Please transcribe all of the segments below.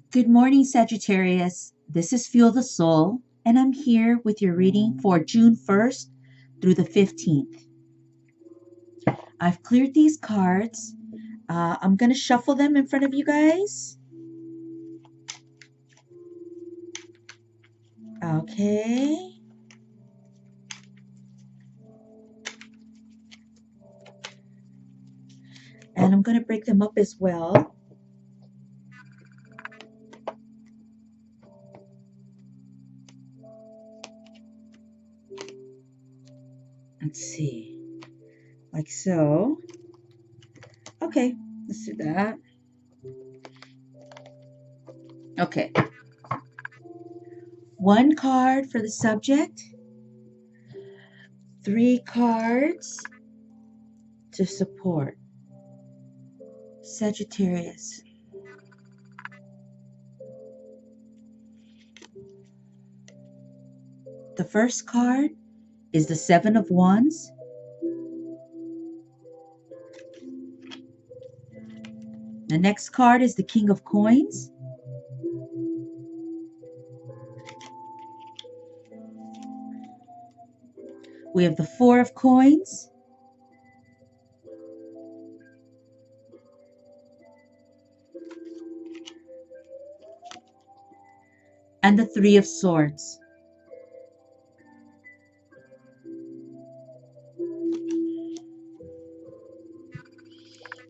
Good morning, Sagittarius. This is Fuel the Soul, and I'm here with your reading for June 1st through the 15th. I've cleared these cards. I'm going to shuffle them in front of you guys. Okay. And I'm going to break them up as well. Let's see. Like so. Okay, let's do that. Okay. One card for the subject. 3 cards to support. Sagittarius. The first card is the 7 of Wands. The next card is the King of Coins. We have the 4 of Coins. And the 3 of Swords.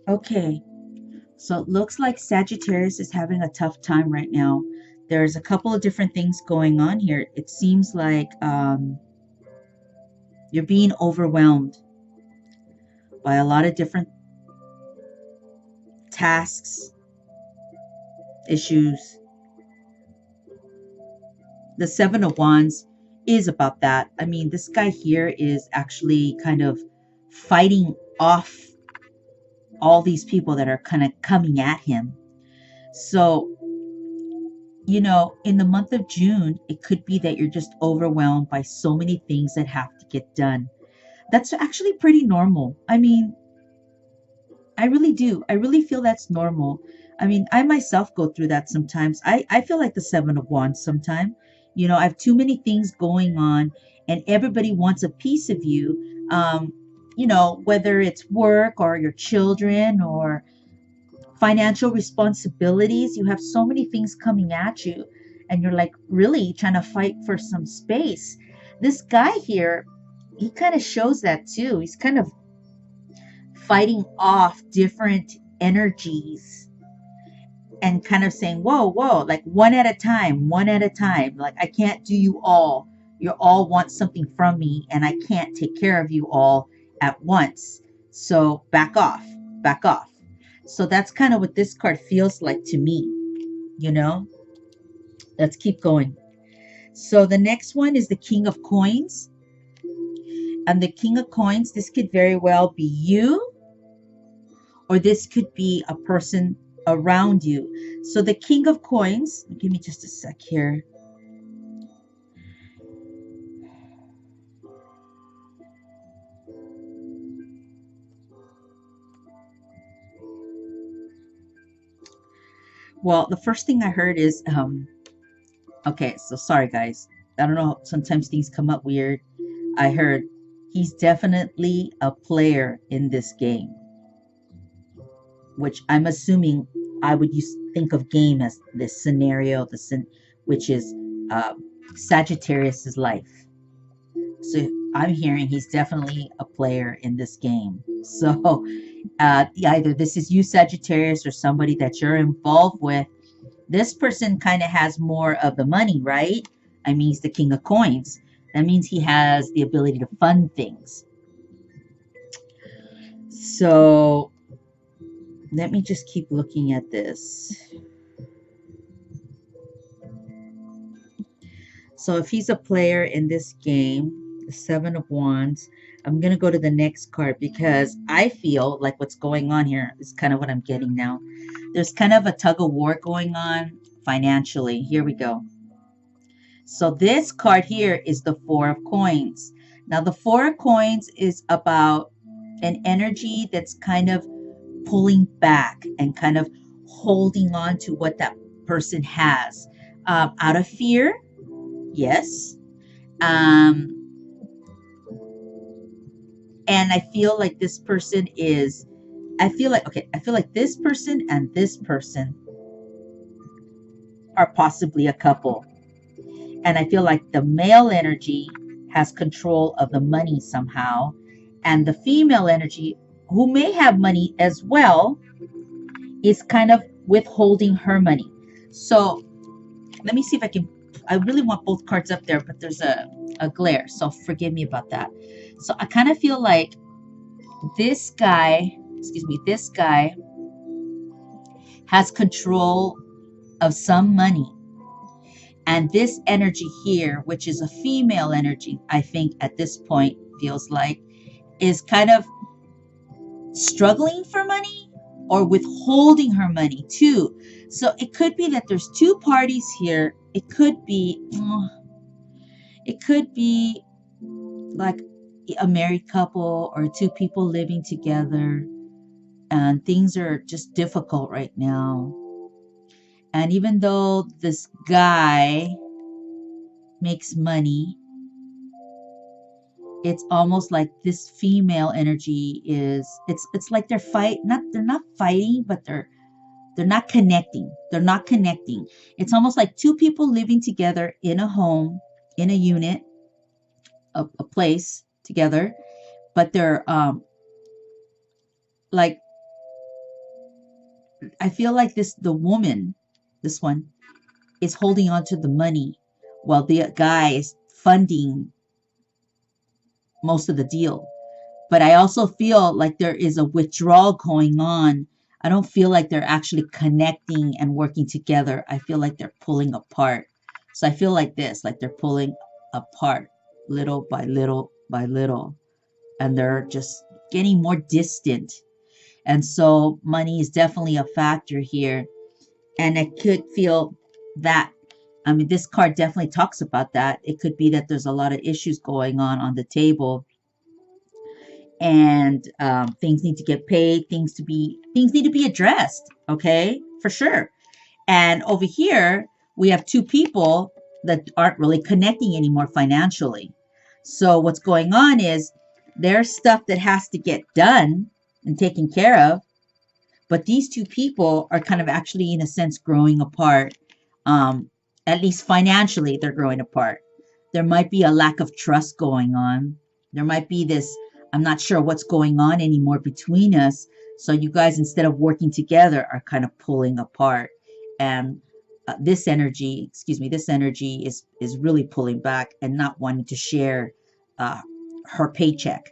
Okay, so it looks like Sagittarius is having a tough time right now. There's a couple of different things going on here. It seems like you're being overwhelmed by a lot of different tasks, issues. The 7 of Wands is about that. I mean, this guy here is actually kind of fighting off all these people that are kind of coming at him. So, you know, in the month of June, it could be that you're just overwhelmed by so many things that have to get done. That's actually pretty normal. I mean, I really do. I really feel that's normal. I mean, I myself go through that sometimes. I feel like the 7 of Wands sometimes. You know, I have too many things going on and everybody wants a piece of you. You know, whether it's work or your children or financial responsibilities, you have so many things coming at you and you're like really trying to fight for some space. This guy here, he kind of shows that too. He's kind of fighting off different energies and kind of saying, whoa, whoa, like one at a time, one at a time. Like, I can't do you all. You all want something from me, and I can't take care of you all at once. So back off, back off. So that's kind of what this card feels like to me, you know? Let's keep going. So the next one is the King of Coins. And the King of Coins, this could very well be you, or this could be a person around you. So the King of Coins, give me just a sec here. Well, the first thing I heard is, okay, so sorry guys. I don't know, sometimes things come up weird. I heard he's definitely a player in this game, which I'm assuming I would think of game as this scenario, which is Sagittarius's life. So I'm hearing he's definitely a player in this game. So either this is you, Sagittarius, or somebody that you're involved with. This person kind of has more of the money, right? I mean, he's the King of Coins. That means he has the ability to fund things. So let me just keep looking at this. So if he's a player in this game, the 7 of Wands, I'm going to go to the next card because I feel like what's going on here is kind of what I'm getting now. There's kind of a tug of war going on financially. Here we go. So this card here is the 4 of Coins. Now the 4 of Coins is about an energy that's kind of pulling back and kind of holding on to what that person has, out of fear, yes. Um, and I feel like this person is, I feel like this person and this person are possibly a couple. And I feel like the male energy has control of the money somehow. And the female energy, who may have money as well, is kind of withholding her money. So let me see if I can. I really want both cards up there, but there's a glare. So forgive me about that. So I kind of feel like this guy, this guy has control of some money. And this energy here, which is a female energy, I think at this point feels like, is kind of struggling for money or withholding her money too. So it could be that there's two parties here. It could be like a married couple or two people living together, and things are just difficult right now. And even though this guy makes money, it's almost like this female energy is, it's like they're not fighting, but they're not connecting. They're not connecting. It's almost like two people living together in a home, in a unit, a place together, but they're like, I feel like the woman, this one, is holding on to the money while the guy is funding most of the deal. But I also feel like there is a withdrawal going on. I don't feel like they're actually connecting and working together. I feel like they're pulling apart. So I feel like this, like they're pulling apart little by little by little, and they're just getting more distant. And so money is definitely a factor here. And I could feel that. I mean, this card definitely talks about that. It could be that there's a lot of issues going on the table, and things need to get paid. Things need to be addressed. Okay, for sure. And over here, we have two people that aren't really connecting anymore financially. So what's going on is there's stuff that has to get done and taken care of, but these two people are kind of actually, in a sense, growing apart. At least financially, they're growing apart. There might be a lack of trust going on. There might be this, I'm not sure what's going on anymore between us. So you guys, instead of working together, are kind of pulling apart. And this energy is really pulling back and not wanting to share her paycheck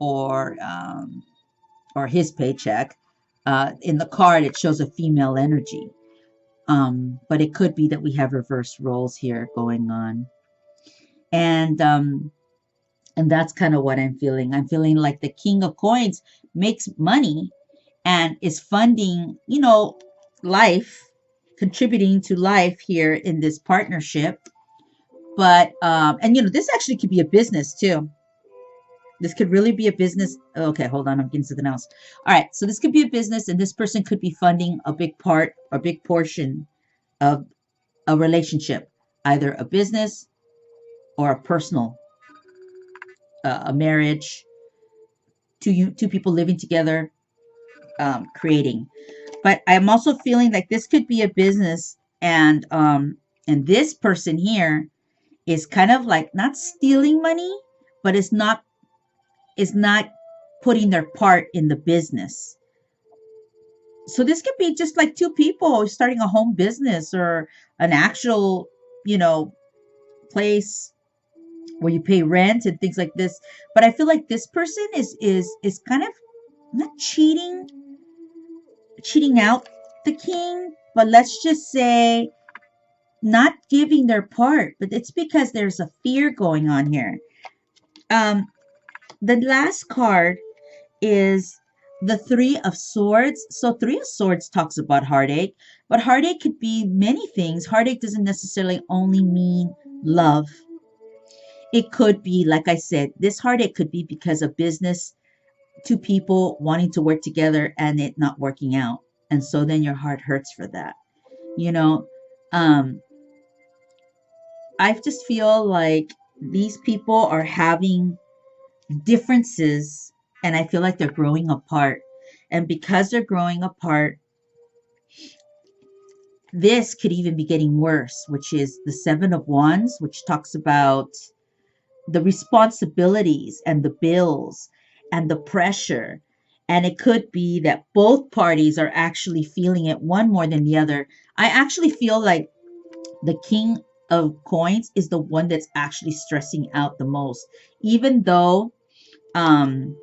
or his paycheck. In the card, it shows a female energy. But it could be that we have reverse roles here going on. And that's kind of what I'm feeling. I'm feeling like the King of Coins makes money and is funding, life, contributing to life here in this partnership. But this actually could be a business too. This could really be a business. Okay, hold on. I'm getting something else. All right. So this could be a business, and this person could be funding a big part or big portion of a relationship, either a business or a personal, a marriage, two people living together, creating. But I'm also feeling like this could be a business, and this person here is kind of like not stealing money, but is not putting their part in the business. So this could be just like two people starting a home business or an actual, place where you pay rent and things like this. But I feel like this person is kind of not cheating out the king, but let's just say not giving their part. But it's because there's a fear going on here. The last card is the Three of Swords. So Three of Swords talks about heartache, but heartache could be many things. Heartache doesn't necessarily only mean love. It could be, like I said, this heartache could be because of business, two people wanting to work together and it not working out. And so then your heart hurts for that. Um, I just feel like these people are having differences, and I feel like they're growing apart. And because they're growing apart, this could even be getting worse, which is the Seven of Wands, which talks about the responsibilities and the bills and the pressure. And it could be that both parties are actually feeling it, one more than the other. I actually feel like the King of Coins is the one that's actually stressing out the most, even though um,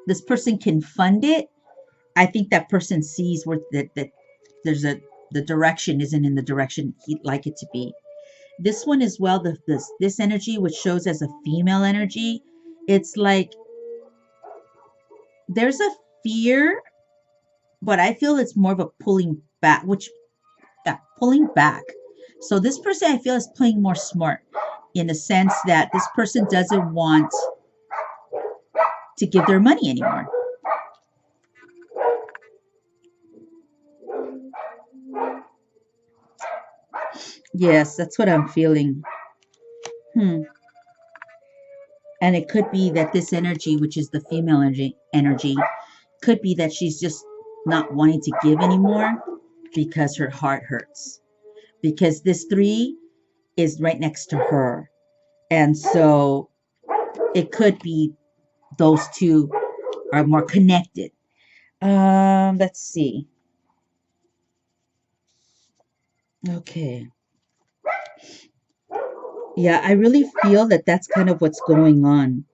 this person can fund it. I think that person sees where that there's a the direction isn't in the direction he'd like it to be. This one as well, this energy, which shows as a female energy, it's like there's a fear, but I feel it's more of a pulling back, which yeah, pulling back. So this person I feel is playing more smart in the sense that this person doesn't want to give their money anymore. Yes, that's what I'm feeling. Hmm. And it could be that this energy, which is the female energy, could be that she's just not wanting to give anymore because her heart hurts. Because this three is right next to her. And so it could be those two are more connected. Let's see. Okay. Yeah, I really feel that that's kind of what's going on.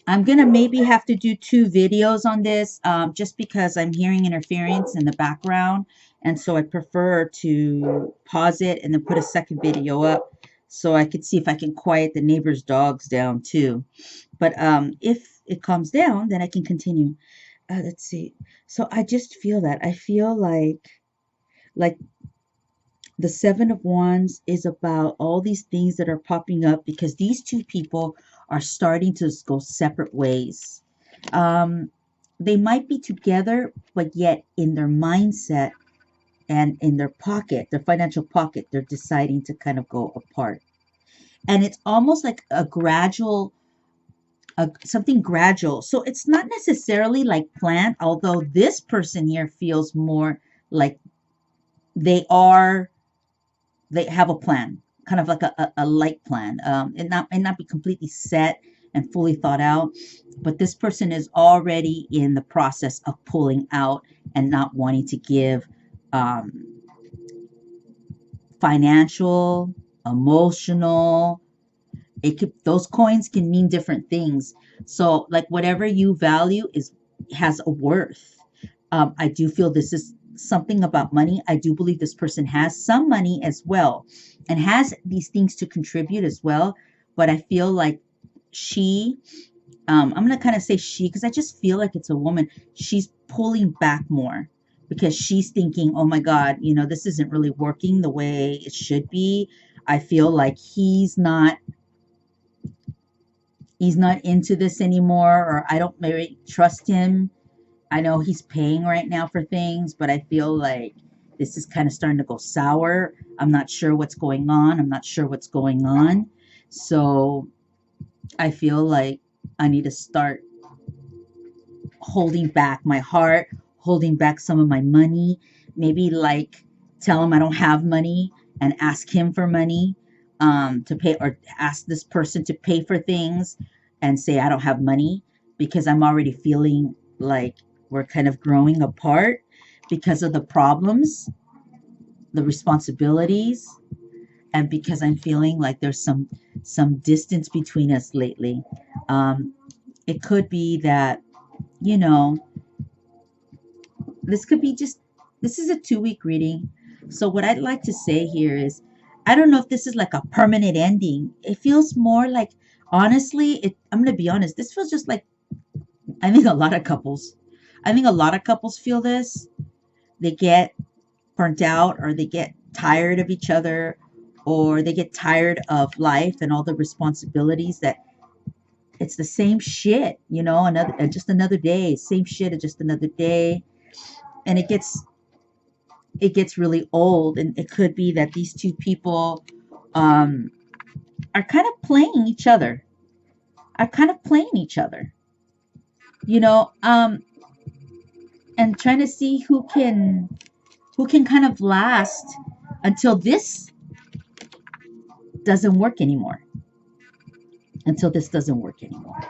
I'm gonna maybe have to do two videos on this, just because I'm hearing interference in the background, and so I prefer to pause it and then put a second video up so I could see if I can quiet the neighbor's dogs down too. But if it calms down, then I can continue. Let's see. So I just feel that I feel like the Seven of Wands is about all these things that are popping up because these two people are starting to go separate ways. Um, they might be together, but yet in their mindset and in their pocket, their financial pocket, they're deciding to kind of go apart. And it's almost like a gradual, something gradual. So it's not necessarily like planned, although this person here feels more like they are they have a plan, kind of like a light plan. It not be completely set and fully thought out, but this person is already in the process of pulling out and not wanting to give um, financial, emotional. It could those coins can mean different things. So like whatever you value is has a worth. I do feel this is something about money. I do believe this person has some money as well and has these things to contribute as well. But I feel like she, I'm going to kind of say she because I just feel like it's a woman. She's pulling back more because she's thinking, oh my God, this isn't really working the way it should be. I feel like he's not into this anymore, or I don't maybe trust him. I know he's paying right now for things, but I feel like this is kind of starting to go sour. I'm not sure what's going on. I'm not sure what's going on. So I feel like I need to start holding back my heart, holding back some of my money, maybe like tell him I don't have money and ask him for money to pay, or ask this person to pay for things and say I don't have money because I'm already feeling like we're kind of growing apart because of the problems, the responsibilities, and because I'm feeling like there's some distance between us lately. Um, it could be that you know this could be just this is a 2 week reading. So what I'd like to say here is I don't know if this is like a permanent ending. It feels more like honestly, I'm gonna be honest, this feels just like I think a lot of couples. I think a lot of couples feel this. They get burnt out or they get tired of each other or they get tired of life and all the responsibilities that it's the same shit, another just another day, same shit, just another day. and it gets really old, and it could be that these two people um, are kind of playing each other. Are kind of playing each other, you know, and trying to see who can kind of last until this doesn't work anymore. Until this doesn't work anymore.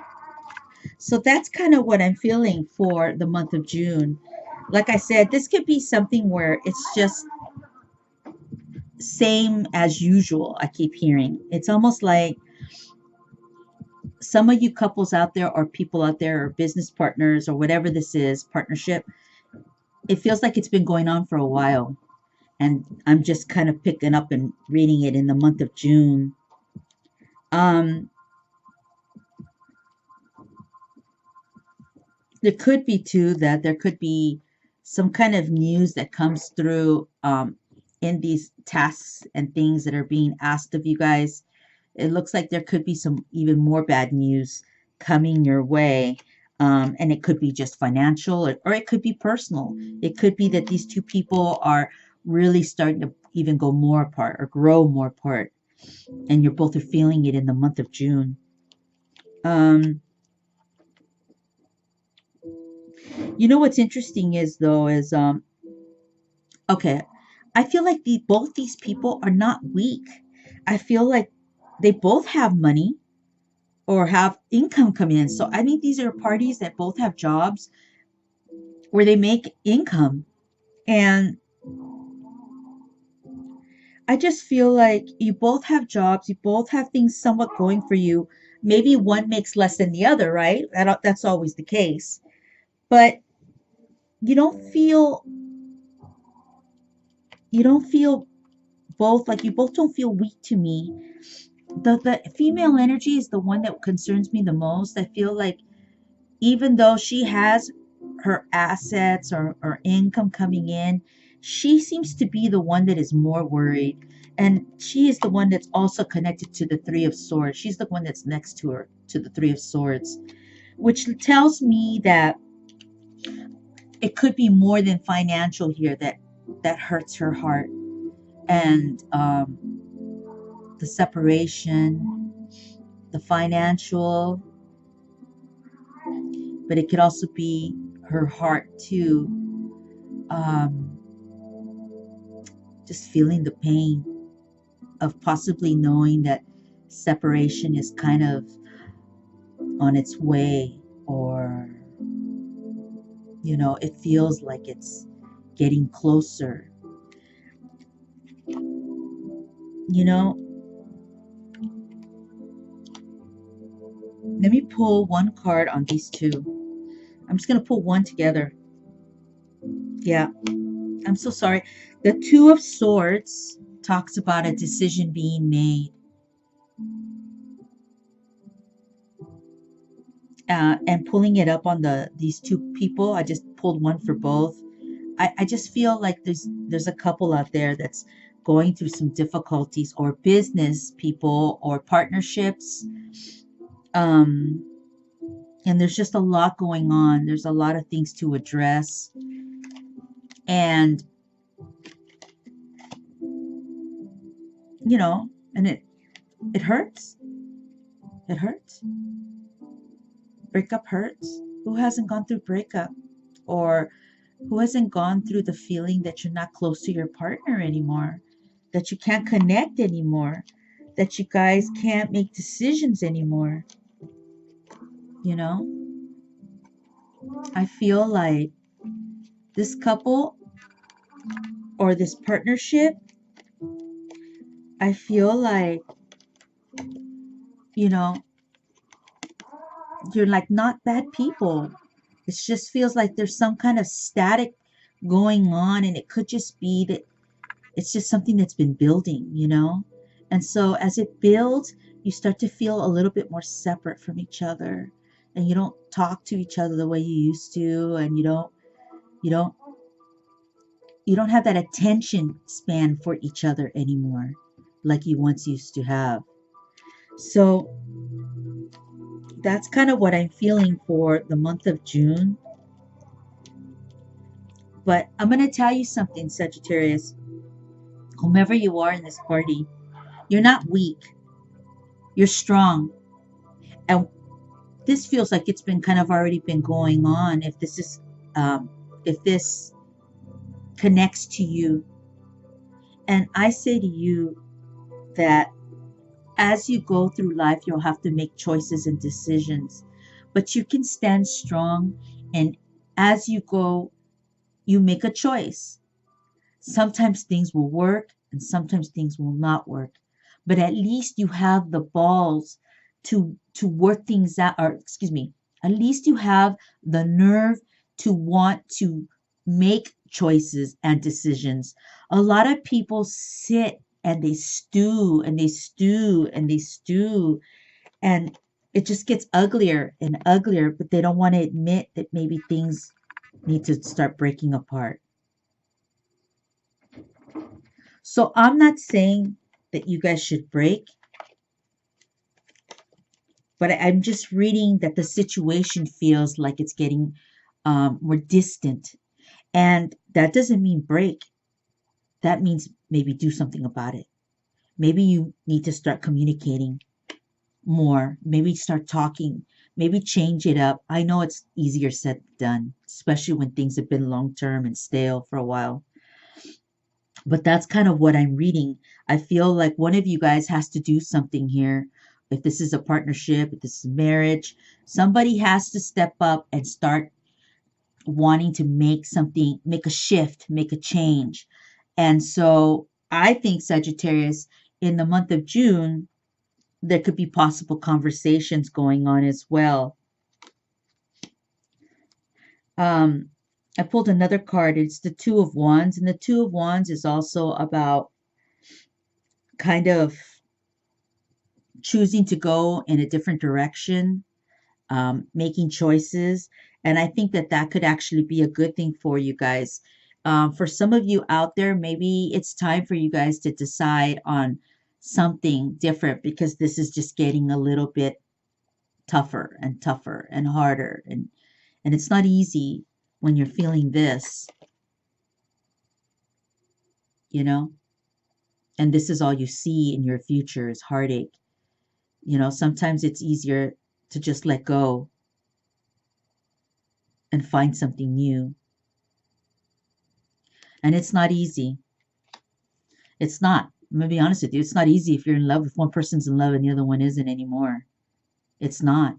So that's kind of what I'm feeling for the month of June. Like I said, this could be something where it's just same as usual. I keep hearing. It's almost like some of you couples out there or people out there or business partners or whatever this is, partnership, it feels like it's been going on for a while. And I'm just kind of picking up and reading it in the month of June. Um, there could be too that there could be some kind of news that comes through in these tasks and things that are being asked of you guys. It looks like there could be some even more bad news coming your way. And it could be just financial, or it could be personal. It could be that these two people are really starting to even go more apart or grow more apart, and you're both are feeling it in the month of June. Um, you know what's interesting is though is okay, I feel like both these people are not weak. I feel like they both have money or have income coming in. So I think these are parties that both have jobs where they make income. And I just feel like you both have jobs, you both have things somewhat going for you. Maybe one makes less than the other, right? That's always the case. But you don't feel you don't feel both like you both don't feel weak to me. The female energy is the one that concerns me the most. I feel like even though she has her assets or income coming in, she seems to be the one that is more worried. And she is the one that's also connected to the Three of Swords. She's the one that's next to her, to the Three of Swords, which tells me that it could be more than financial here that hurts her heart. And the separation, the financial, but it could also be her heart too. Um, just feeling the pain of possibly knowing that separation is kind of on its way, or it feels like it's getting closer. you know Let me pull one card on these two. I'm just going to pull one together. Yeah, I'm so sorry. The Two of Swords talks about a decision being made. And pulling it up on these two people, I just pulled one for both. I just feel like there's a couple out there that's going through some difficulties, or business people or partnerships. Um, and there's just a lot going on. There's a lot of things to address. And, and it hurts. It hurts. Breakup hurts. Who hasn't gone through breakup? Or who hasn't gone through the feeling that you're not close to your partner anymore, that you can't connect anymore, that you guys can't make decisions anymore? You know, I feel like this couple or this partnership, I feel like, you know, you're like not bad people. It just feels like there's some kind of static going on, and it could just be that it's just something that's been building. And so as it builds, you start to feel a little bit more separate from each other, and you don't talk to each other the way you used to, and you don't you don't have that attention span for each other anymore like you once used to have. So that's kind of what I'm feeling for the month of June. But I'm going to tell you something, Sagittarius. Whomever you are in this party, you're not weak. You're strong. And this feels like it's been kind of already been going on. Um, if this connects to you, and I say to you that as you go through life, you'll have to make choices and decisions, but you can stand strong. And as you go, you make a choice. Sometimes things will work and sometimes things will not work. But at least you have the balls to work things out, or excuse me, at least you have the nerve to want to make choices and decisions. A lot of people sit and they stew and they stew and they stew, and it just gets uglier and uglier, but they don't want to admit that maybe things need to start breaking apart. So I'm not saying that you guys should break, but I'm just reading that the situation feels like it's getting more distant. And that doesn't mean break. That means maybe do something about it. Maybe you need to start communicating more. Maybe start talking. Maybe change it up. I know it's easier said than done, especially when things have been long term and stale for a while. But that's kind of what I'm reading. I feel like one of you guys has to do something here. If this is a partnership, if this is marriage, somebody has to step up and start wanting to make something, make a shift, make a change. And so I think, Sagittarius, in the month of June, there could be possible conversations going on as well. Um, I pulled another card. It's the Two of Wands, and the Two of Wands is also about kind of choosing to go in a different direction, making choices. And I think that that could actually be a good thing for you guys. For some of you out there, maybe it's time for you guys to decide on something different, because this is just getting a little bit tougher and harder. And it's not easy when you're feeling this, you know, and this is all you see in your future is heartache. Sometimes it's easier to just let go and find something new. And it's not easy. It's not. I'm going to be honest with you. It's not easy if you're in love, if one person's in love and the other one isn't anymore. It's not.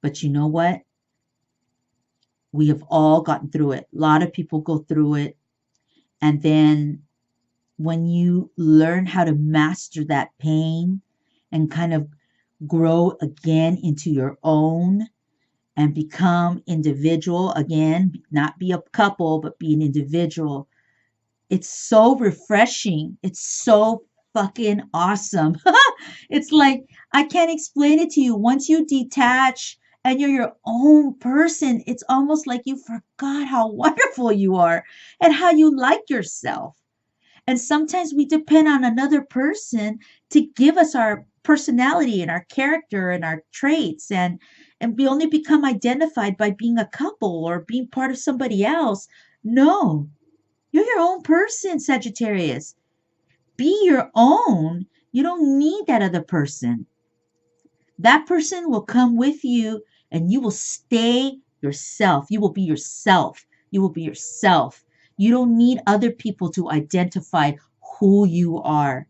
But you know what? We have all gotten through it. A lot of people go through it. And then when you learn how to master that pain and kind of grow again into your own and become individual again, not be a couple, but be an individual, it's so refreshing. It's so fucking awesome. It's like, I can't explain it to you. Once you detach and you're your own person, it's almost like you forgot how wonderful you are and how you like yourself. And sometimes we depend on another person to give us our personality and our character and our traits, and we only become identified by being a couple or being part of somebody else. No, you're your own person, Sagittarius. Be your own. You don't need that other person. That person will come with you and you will stay yourself. You will be yourself. You will be yourself. You don't need other people to identify who you are.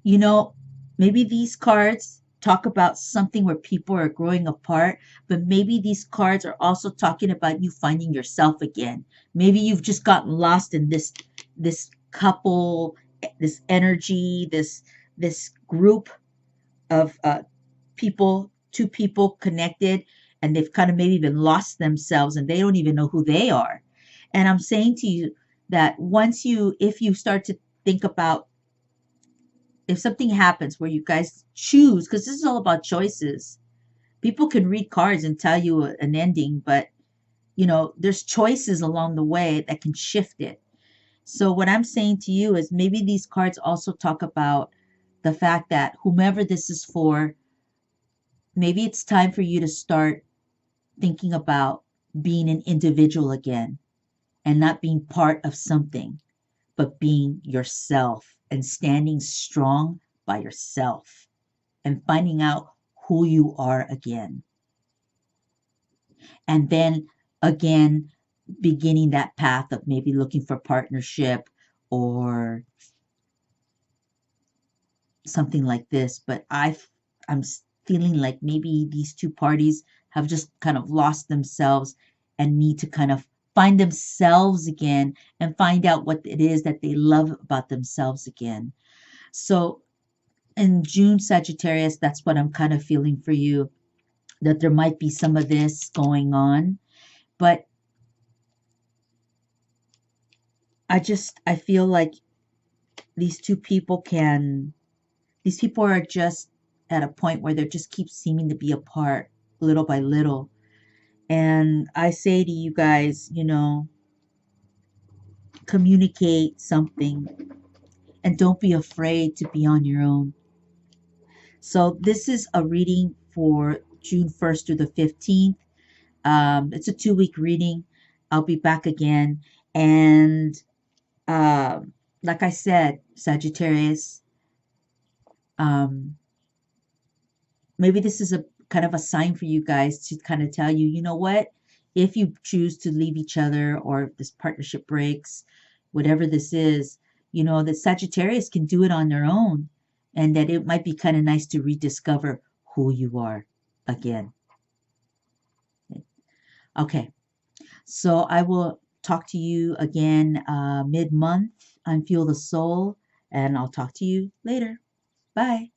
You know, maybe these cards talk about something where people are growing apart, but maybe these cards are also talking about you finding yourself again. Maybe you've just gotten lost in this couple, this energy, this group of people, two people connected, and they've kind of maybe even lost themselves and they don't even know who they are. And I'm saying to you that if you start to think about, if something happens where you guys choose, because this is all about choices. People can read cards and tell you an ending, but there's choices along the way that can shift it. So what I'm saying to you is maybe these cards also talk about the fact that whomever this is for, maybe it's time for you to start thinking about being an individual again and not being part of something, but being yourself and standing strong by yourself and finding out who you are again. And then again, beginning that path of maybe looking for partnership or something like this. But I'm feeling like maybe these two parties have just kind of lost themselves and need to kind of find themselves again and find out what it is that they love about themselves again. So in June, Sagittarius, that's what I'm kind of feeling for you, that there might be some of this going on. But I feel like these two people can, these people are just at a point where they just keep seeming to be apart little by little. And I say to you guys, communicate something and don't be afraid to be on your own. So this is a reading for June 1st through the 15th. It's a 2-week reading. I'll be back again. And like I said, Sagittarius, um, maybe this is a kind of a sign for you guys to kind of tell you, you know what? If you choose to leave each other or if this partnership breaks, whatever this is, that Sagittarius can do it on their own and that it might be kind of nice to rediscover who you are again. Okay. So I will talk to you again mid-month on Fuel the Soul, and I'll talk to you later. Bye.